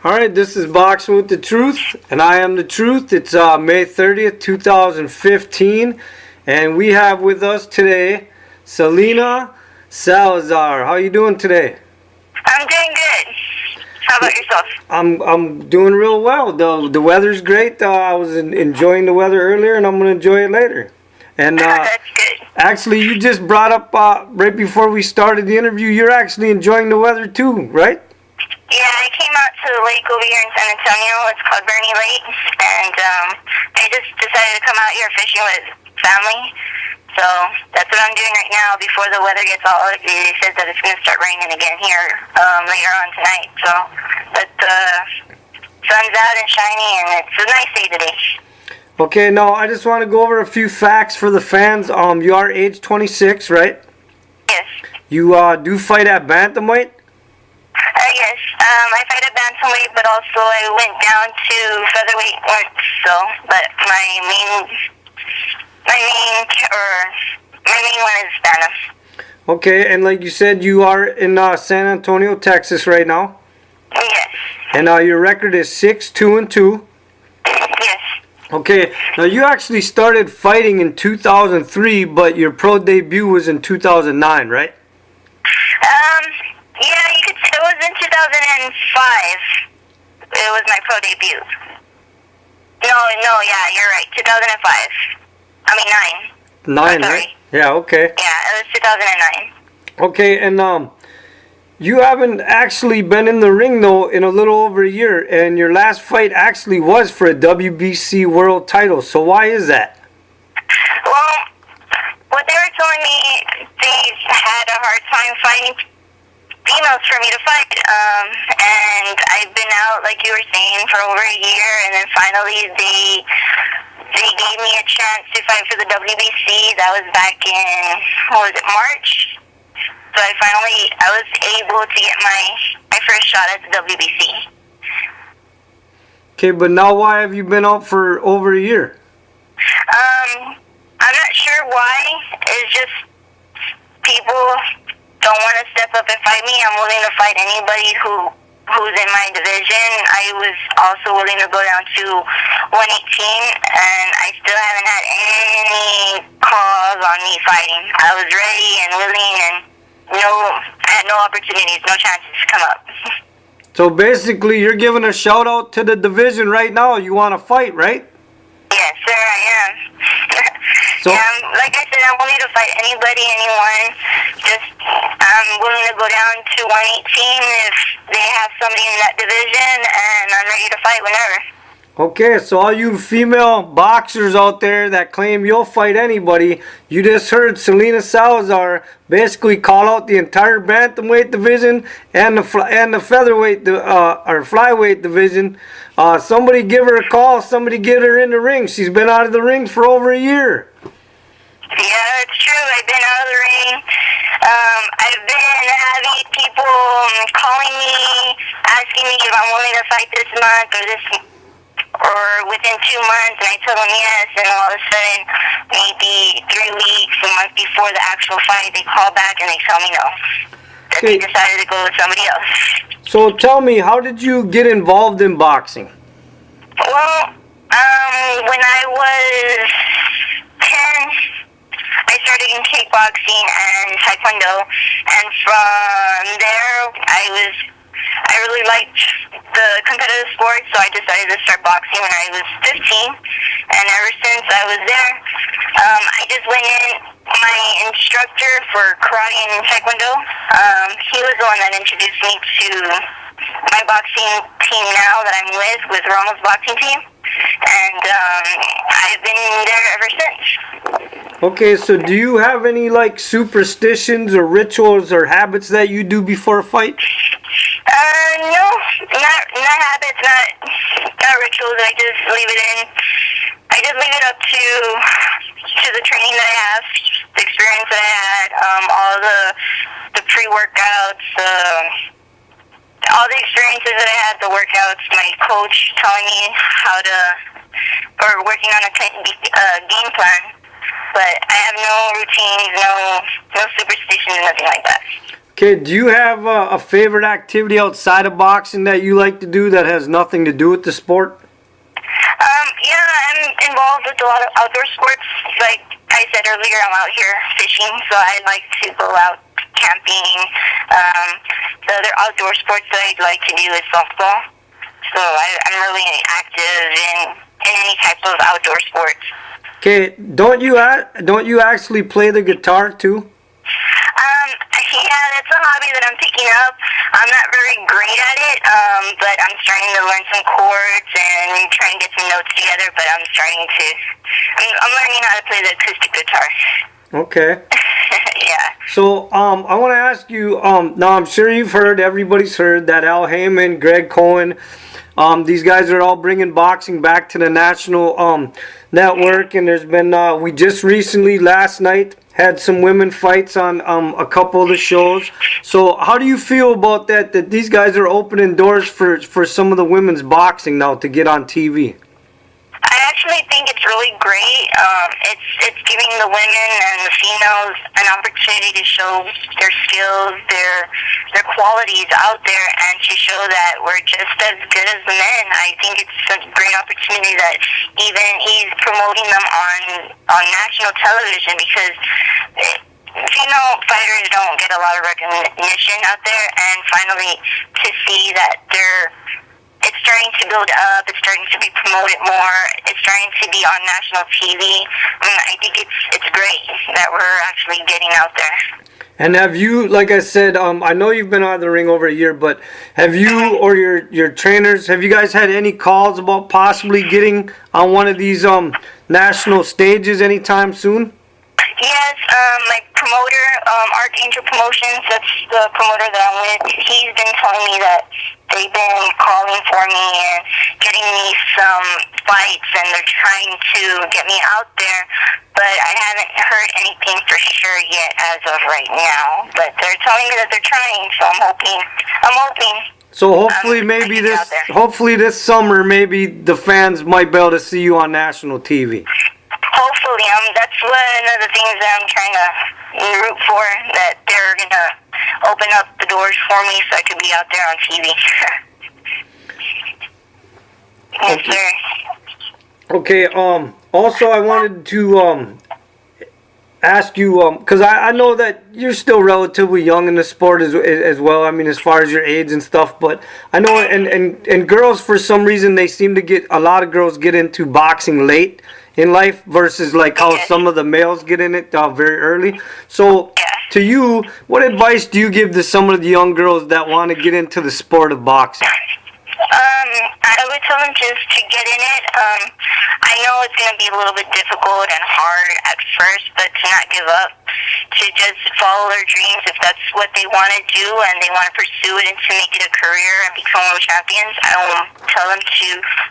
All right, this is Boxing with the Truth, and I am the Truth. It's May 30th, 2015, and we have with us today Celina Salazar. How you doing today? I'm doing good. How about yourself? I'm doing real well. The weather's great. I was enjoying the weather earlier, and I'm gonna enjoy it later. And That's good. actually, you just brought up right before we started the interview. You're actually enjoying the weather too, right? Yeah, I came out to the lake over here in San Antonio. It's called Bernie Lake, and I just decided to come out here fishing with family. So that's what I'm doing right now before the weather gets all ugly. They said that it's going to start raining again here later on tonight. So, but the sun's out and shiny, and it's a nice day today. Okay, now I just want to go over a few facts for the fans. You are age 26, right? Yes. You do fight at bantamweight? Yes. I fight at bantamweight, but also I went down to featherweight once. So, but my main one is bantam. Okay, and like you said, you are in San Antonio, Texas right now? Yes. And your record is 6-2-2. Yes. Okay, now you actually started fighting in 2003, but your pro debut was in 2009, right? Yeah, you could say it was in 2005. It was my pro debut. No, yeah, you're right. 2005. I mean 9. 9, sorry. right? Yeah, okay. Yeah, it was 2009. Okay, and you haven't actually been in the ring though in a little over a year, and your last fight actually was for a WBC world title. So why is that? Well, what they were telling me, they had a hard time finding females for me to fight, and I've been out, like you were saying, for over a year, and then finally they gave me a chance to fight for the WBC. That was back in, what was it, March? So I was able to get my first shot at the WBC. Okay, but now why have you been out for over a year? I'm not sure why. It's just people don't want to step up and fight me. I'm willing to fight anybody who's in my division. I was also willing to go down to 118, and I still haven't had any calls on me fighting. I was ready and willing, and I had no opportunities, no chances to come up. So basically, you're giving a shout out to the division right now. You want to fight, right? Yes, sir, I am. So, yeah, like I said, I'm willing to fight anybody, anyone. I'm willing to go down to 118 if they have somebody in that division, and I'm ready to fight whenever. okay, so all you female boxers out there that claim you'll fight anybody, you just heard Celina Salazar basically call out the entire bantamweight division and the featherweight or flyweight division. Somebody give her a call. Somebody get her in the ring. She's been out of the ring for over a year. Yeah, it's true. I've been out of the ring. I've been having people calling me, asking me if I'm willing to fight this month or within 2 months, and I tell them yes, and all of a sudden, maybe 3 weeks, a month before the actual fight, they call back and they tell me no. That they decided to go with somebody else. So tell me, how did you get involved in boxing? Well, when I was 10, I started in kickboxing and taekwondo, and from there, I really liked the competitive sports, so I decided to start boxing when I was 15, and ever since I was there, I just went in. My instructor for karate and taekwondo, he was the one that introduced me to my boxing team now that I'm with Ronald's boxing team, and I've been there ever since. Okay, so do you have any like superstitions or rituals or habits that you do before a fight? No, not habits, not rituals. I just leave it in. I just leave it up to the training that I have, the experience that I had, all the pre-workouts, all the experiences that I had, the workouts, my coach telling me or working on a game plan. But I have no routines, no superstitions, nothing like that. Okay, do you have a favorite activity outside of boxing that you like to do that has nothing to do with the sport? Yeah, I'm involved with a lot of outdoor sports. Like I said earlier, I'm out here fishing, so I like to go out camping. The other outdoor sports that I'd like to do is softball. So I'm really active in any type of outdoor sports. Okay, don't you actually play the guitar too? Yeah, that's a hobby that I'm picking up. I'm not very great at it, but I'm starting to learn some chords and trying to get some notes together. But I'm learning how to play the acoustic guitar. Okay. Yeah. So I want to ask you. Now I'm sure you've heard, everybody's heard that Al Heyman, Greg Cohen, these guys are all bringing boxing back to the national network, and there's been we just recently last night had some women fights on a couple of the shows. So how do you feel about that these guys are opening doors for some of the women's boxing now to get on TV? I actually think it's really great. It's giving the women and the females an opportunity to show their skills, their qualities out there, and to show that we're just as good as the men. I think it's a great opportunity that even he's promoting them on national television, because female fighters don't get a lot of recognition out there, and finally to see that it's starting to build up, it's starting to be promoted more, it's starting to be on national TV. I think it's great that we're actually getting out there. And have you, like I said, I know you've been out of the ring over a year, but have you or your trainers, have you guys had any calls about possibly getting on one of these national stages anytime soon? Yes, my promoter, Archangel Promotions, that's the promoter that I'm with, he's been telling me that they've been calling for me and getting me some fights, and they're trying to get me out there, but I haven't heard anything for sure yet as of right now. But they're telling me that they're trying, so I'm hoping. So hopefully this summer, maybe the fans might be able to see you on national TV. Hopefully, that's one of the things that I'm trying to root for, that they're going to open up the doors for me so I could be out there on TV. Yes, sir. Okay, also I wanted to ask you, because I know that you're still relatively young in the sport as well, I mean, as far as your age and stuff, but I know, and girls, for some reason, a lot of girls get into boxing late in life versus like how some of the males get in it very early. So to you, what advice do you give to some of the young girls that want to get into the sport of boxing? I would tell them just to get in it. I know it's going to be a little bit difficult and hard at first, but to not give up, to just follow their dreams. If that's what they want to do and they want to pursue it and to make it a career and become world champions, I will tell them to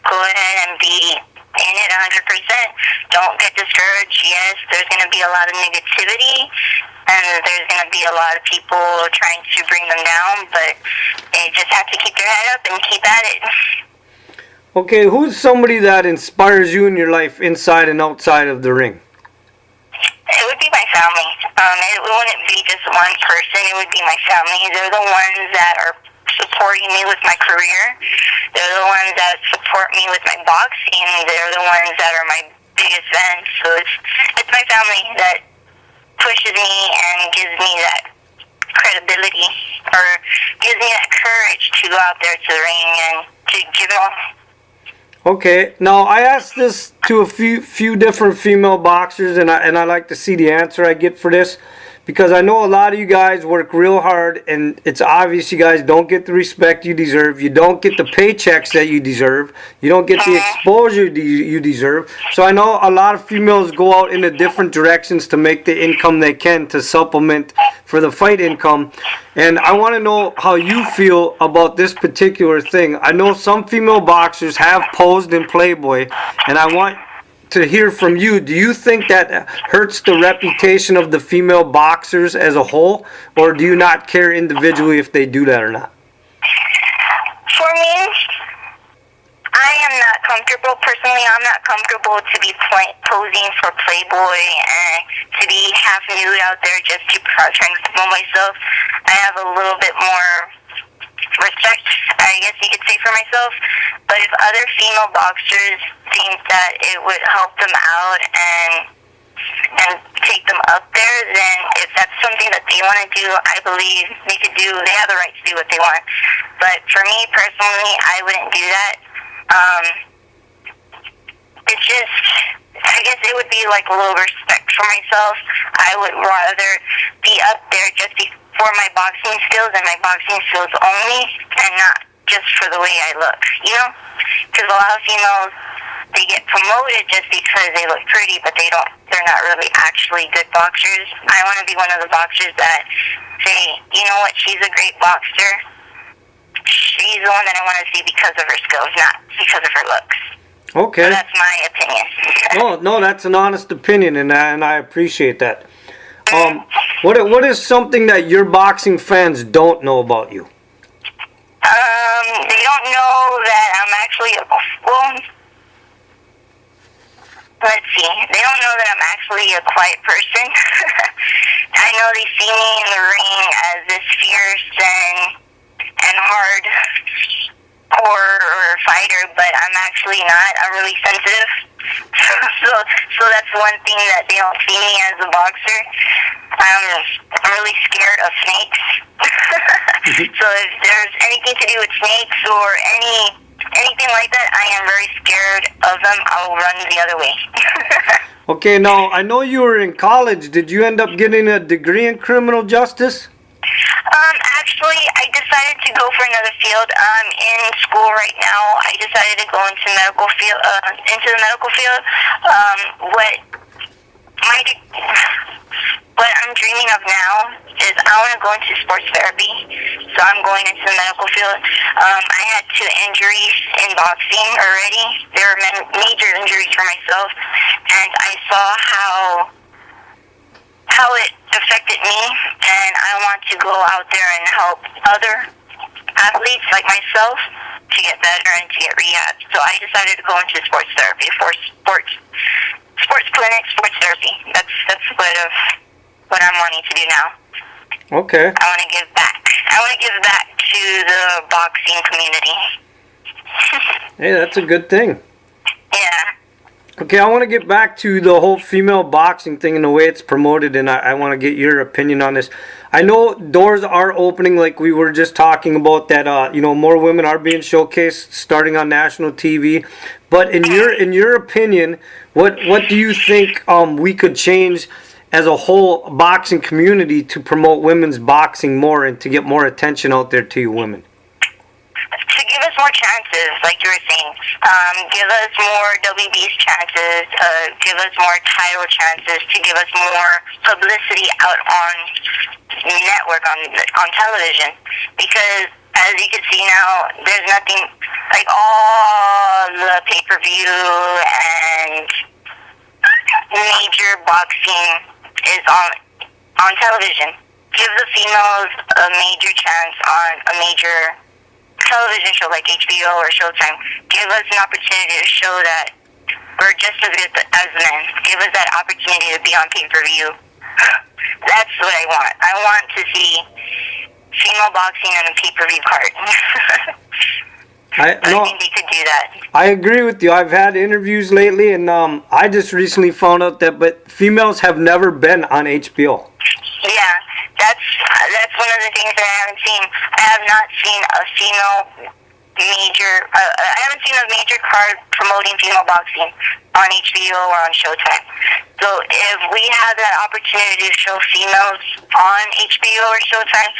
go ahead and be in it 100%. Don't get discouraged. Yes, there's going to be a lot of negativity, and there's going to be a lot of people trying to bring them down, but they just have to keep their head up and keep at it. Okay, who's somebody that inspires you in your life inside and outside of the ring? It would be my family. It wouldn't be just one person. It would be my family. They're the ones that are supporting me with my career. They're the ones that support me with my boxing. They're the ones that are my biggest fans. So it's my family that pushes me and gives me that credibility, or gives me that courage to go out there to the ring and to give it all. Okay, now I asked this to a few different female boxers, and I like to see the answer I get for this, because I know a lot of you guys work real hard, and it's obvious you guys don't get the respect you deserve. You don't get the paychecks that you deserve. You don't get the exposure you deserve. So I know a lot of females go out into different directions to make the income they can to supplement for the fight income. And I want to know how you feel about this particular thing. I know some female boxers have posed in Playboy, and I want to hear from you. Do you think that hurts the reputation of the female boxers as a whole, or do you not care individually if they do that or not? For me, I am not comfortable, personally, I'm not comfortable to be posing for Playboy and to be half nude out there just to try and promote myself. I have a little bit more respect, I guess you could say, for myself. But if other female boxers think that it would help them out and take them up there, then if that's something that they want to do, I believe they have the right to do what they want. But for me personally, I wouldn't do that. It's just, I guess it would be like a little respect for myself. I would rather be up there just for my boxing skills and my boxing skills only, and not just for the way I look, you know? Because a lot of females, they get promoted just because they look pretty, but they're not really actually good boxers. I want to be one of the boxers that say, you know what, she's a great boxer. She's the one that I want to see because of her skills, not because of her looks. Okay. So that's my opinion. No, that's an honest opinion, and I appreciate that. What is something that your boxing fans don't know about you? They don't know that I'm actually let's see. They don't know that I'm actually a quiet person. I know they see me in the ring as this fierce and hardcore fighter, but I'm actually not. I'm really sensitive. So that's one thing that they don't see me as a boxer. I'm really scared of snakes. So if there's anything to do with snakes or anything like that, I am very scared of them. I will run the other way. Okay, now, I know you were in college. Did you end up getting a degree in criminal justice? Actually, I decided to go for another field. I'm in school right now. I decided to go into the medical field. What I'm dreaming of now is I want to go into sports therapy. So I'm going into the medical field. I had 2 injuries in boxing already. There were major injuries for myself, and I saw how it affected me, and I want to go out there and help other athletes like myself to get better and to get rehab. So I decided to go into sports therapy for sports clinic, sports therapy. That's what I'm wanting to do now. Okay. I want to give back. I want to give back to the boxing community. Hey, that's a good thing. Yeah. Okay, I want to get back to the whole female boxing thing and the way it's promoted, and I want to get your opinion on this. I know doors are opening, like we were just talking about, that more women are being showcased starting on national TV. But in your opinion, what do you think we could change as a whole boxing community to promote women's boxing more and to get more attention out there to you women? To give us more chances, like you were saying. Give us more WB's chances, give us more title chances, to give us more publicity out on network, on television. Because, as you can see now, there's nothing, like all the pay-per-view and major boxing is on television. Give the females a major chance on a major television show like HBO or Showtime. Give us an opportunity to show that we're just as good as men. Give us that opportunity to be on pay-per-view. That's what I want. I want to see female boxing on a pay-per-view card. I think they could do that. I agree with you. I've had interviews lately, and I just recently found out that females have never been on HBO. Yeah, that's one of the things that I haven't seen. I have not seen a female major. I haven't seen a major card promoting female boxing on HBO or on Showtime. So if we have that opportunity to show females on HBO or Showtime,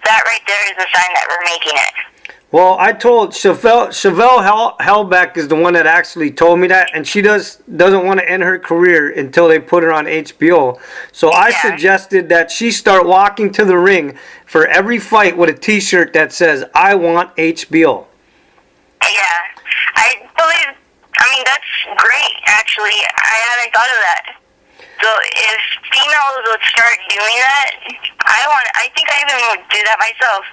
that right there is a sign that we're making it. Well, I told Chevelle Hellbeck is the one that actually told me that, and she doesn't want to end her career until they put her on HBO. So I suggested that she start walking to the ring for every fight with a T-shirt that says, "I want HBO." Yeah, I mean, that's great, actually. I haven't thought of that. So if females would start doing that, I think I even would do that myself.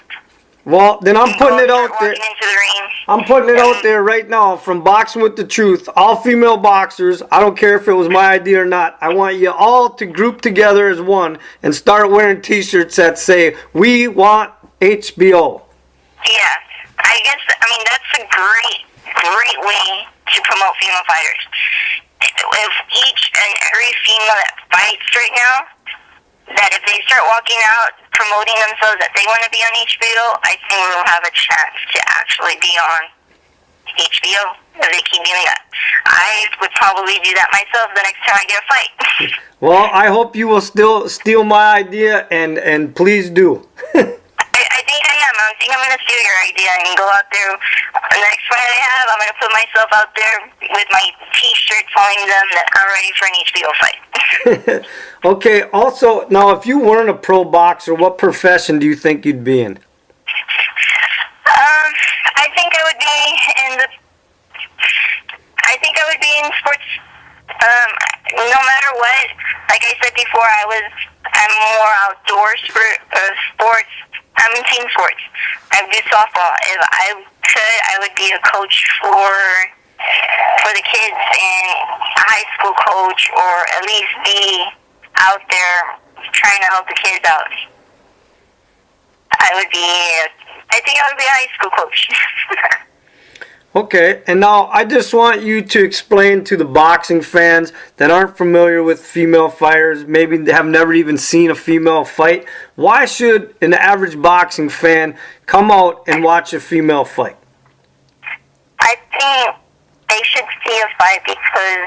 Well, then I'm putting it out there. Walking into the ring. I'm putting it out there right now from Boxing with the Truth. All female boxers, I don't care if it was my idea or not, I want you all to group together as one and start wearing t-shirts that say, "We want HBO." Yeah. I mean, that's a great way to promote female fighters. If each and every female that fights right now, that if they start walking out promoting themselves that they want to be on HBO, I think we'll have a chance to actually be on HBO if they keep doing that. I would probably do that myself the next time I get a fight. Well, I hope you will still steal my idea, and please do. I think I am. I think I'm going to steal your idea and go out there. The next fight I have, I'm going to put myself out there with my t-shirt telling them that I'm ready for an HBO fight. Okay, also, now if you weren't a pro boxer, what profession do you think you'd be in? I think I would be in sports. No matter what, like I said before, I'm more outdoors for sports. I'm in team sports. I do softball. If I could, I would be a coach for the kids, and a high school coach, or at least be out there trying to help the kids out. I think I would be a high school coach. Okay, and now I just want you to explain to the boxing fans that aren't familiar with female fighters, maybe they have never even seen a female fight, why should an average boxing fan come out and watch a female fight? I think they should see a fight because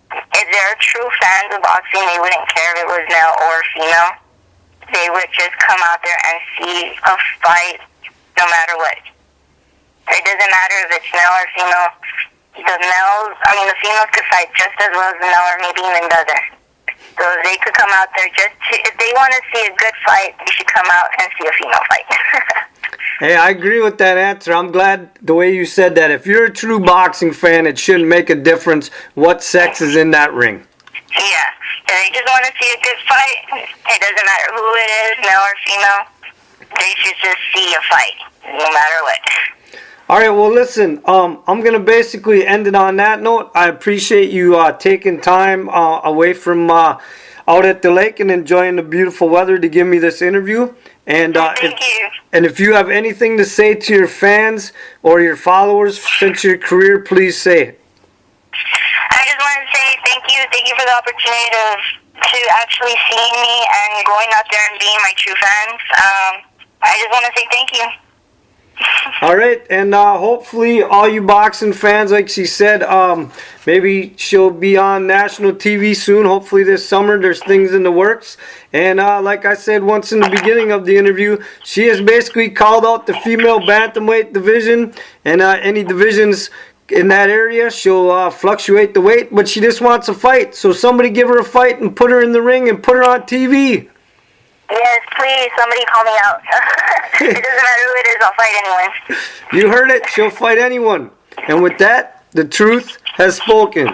if they're true fans of boxing, they wouldn't care if it was male or female. They would just come out there and see a fight no matter what. It doesn't matter if it's male or female. The females could fight just as well as the male, or maybe even better. So they could come out there if they want to see a good fight, they should come out and see a female fight. Hey, I agree with that answer. I'm glad the way you said that. If you're a true boxing fan, it shouldn't make a difference what sex is in that ring. Yeah. If they just want to see a good fight, it doesn't matter who it is, male or female. They should just see a fight, no matter what. All right, well, listen, I'm going to basically end it on that note. I appreciate you taking time away from out at the lake and enjoying the beautiful weather to give me this interview. And Thank you. And if you have anything to say to your fans or your followers since your career, please say it. I just want to say thank you. Thank you for the opportunity to actually see me and going out there and being my true fans. I just want to say thank you. All right, and hopefully all you boxing fans, like she said, maybe she'll be on national TV soon. Hopefully this summer. There's things in the works. And like I said once in the beginning of the interview, she has basically called out the female bantamweight division, and any divisions in that area, she'll fluctuate the weight, but she just wants a fight. So somebody give her a fight and put her in the ring and put her on TV. Yes, please, somebody call me out. It doesn't matter who it is, I'll fight anyone. You heard it. She'll fight anyone. And with that, the truth has spoken.